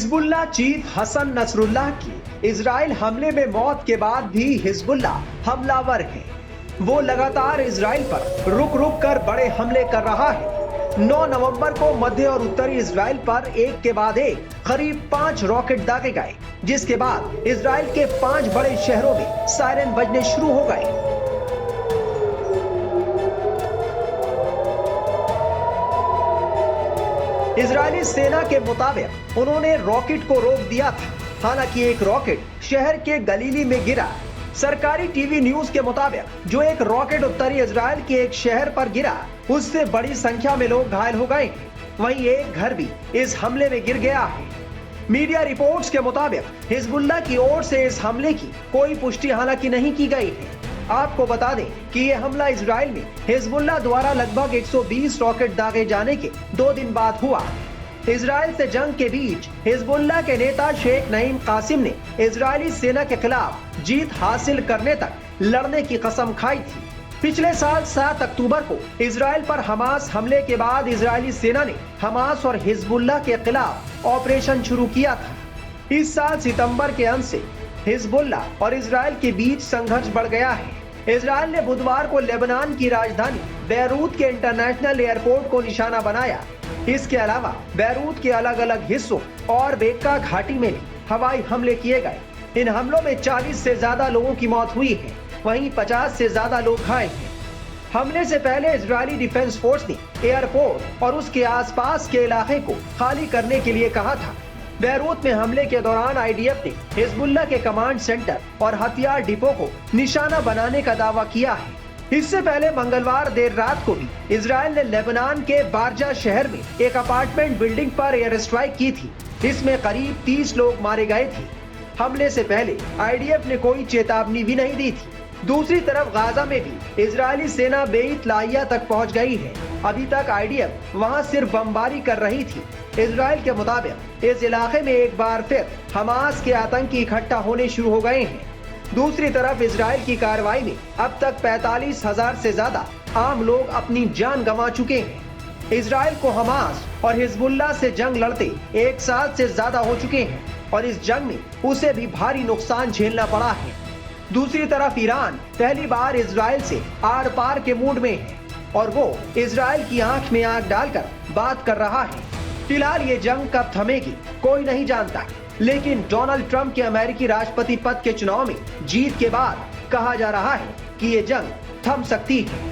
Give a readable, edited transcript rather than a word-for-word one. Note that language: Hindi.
हिजबुल्लाह चीफ हसन नसरुल्लाह की इजराइल हमले में मौत के बाद भी हिजबुल्लाह हमलावर है। वो लगातार इजराइल पर रुक रुक कर बड़े हमले कर रहा है। 9 नवंबर को मध्य और उत्तरी इजराइल पर एक के बाद एक करीब 5 रॉकेट दागे गए, जिसके बाद इजराइल के 5 बड़े शहरों में सायरन बजने शुरू हो गए। इजरायली सेना के मुताबिक उन्होंने रॉकेट को रोक दिया था। हालांकि एक रॉकेट शहर के गलीली में गिरा। सरकारी टीवी न्यूज के मुताबिक जो एक रॉकेट उत्तरी इजराइल के एक शहर पर गिरा, उससे बड़ी संख्या में लोग घायल हो गए हैं। वहीं एक घर भी इस हमले में गिर गया है। मीडिया रिपोर्ट्स के मुताबिक हिजबुल्लाह की ओर से इस हमले की कोई पुष्टि हालांकि नहीं की गई है। आपको बता दें कि यह हमला इजराइल में हिजबुल्लाह द्वारा लगभग 120 रॉकेट दागे जाने के 2 दिन बाद हुआ। इजराइल से जंग के बीच हिजबुल्लाह के नेता शेख नईम कासिम ने इजरायली सेना के खिलाफ जीत हासिल करने तक लड़ने की कसम खाई थी। पिछले साल 7 अक्टूबर को इजराइल पर हमास हमले के बाद इजरायली सेना ने हमास और हिजबुल्लाह के खिलाफ ऑपरेशन शुरू किया था। इस साल सितंबर के अंत से हिजबुल्लाह और इजराइल के बीच संघर्ष बढ़ गया है। इजराइल ने बुधवार को लेबनान की राजधानी बेरूत के इंटरनेशनल एयरपोर्ट को निशाना बनाया। इसके अलावा बेरूत के अलग अलग हिस्सों और बेक्का घाटी में भी हवाई हमले किए गए। इन हमलों में 40 से ज्यादा लोगों की मौत हुई है, वहीं 50 से ज्यादा लोग घायल हैं। हमले से पहले इजरायली डिफेंस फोर्स ने एयरपोर्ट और उसके आसपास के इलाके को खाली करने के लिए कहा था। बेरूत में हमले के दौरान आईडीएफ ने हिजबुल्लाह के कमांड सेंटर और हथियार डिपो को निशाना बनाने का दावा किया है। इससे पहले मंगलवार देर रात को भी इजराइल ने लेबनान के बारजा शहर में एक अपार्टमेंट बिल्डिंग पर एयर स्ट्राइक की थी। इसमें करीब 30 लोग मारे गए थे। हमले से पहले आईडीएफ ने कोई चेतावनी भी नहीं दी थी। दूसरी तरफ गाजा में भी इजरायली सेना बेइत लाहिया तक पहुंच गई है। अभी तक आईडीएफ वहां सिर्फ बमबारी कर रही थी। इजराइल के मुताबिक इस इलाके में एक बार फिर हमास के आतंकी इकट्ठा होने शुरू हो गए हैं। दूसरी तरफ इजराइल की कार्रवाई में अब तक 45,000 से ज्यादा आम लोग अपनी जान गंवा चुके हैं। इजराइल को हमास और हिजबुल्लाह से जंग लड़ते 1 साल से ज्यादा हो चुके हैं और इस जंग में उसे भी भारी नुकसान झेलना पड़ा है। दूसरी तरफ ईरान पहली बार इजराइल से आर पार के मूड में है और वो इजराइल की आंख में आंख डालकर बात कर रहा है। फिलहाल ये जंग कब थमेगी कोई नहीं जानता, लेकिन डोनाल्ड ट्रंप के अमेरिकी राष्ट्रपति पद के चुनाव में जीत के बाद कहा जा रहा है कि ये जंग थम सकती है।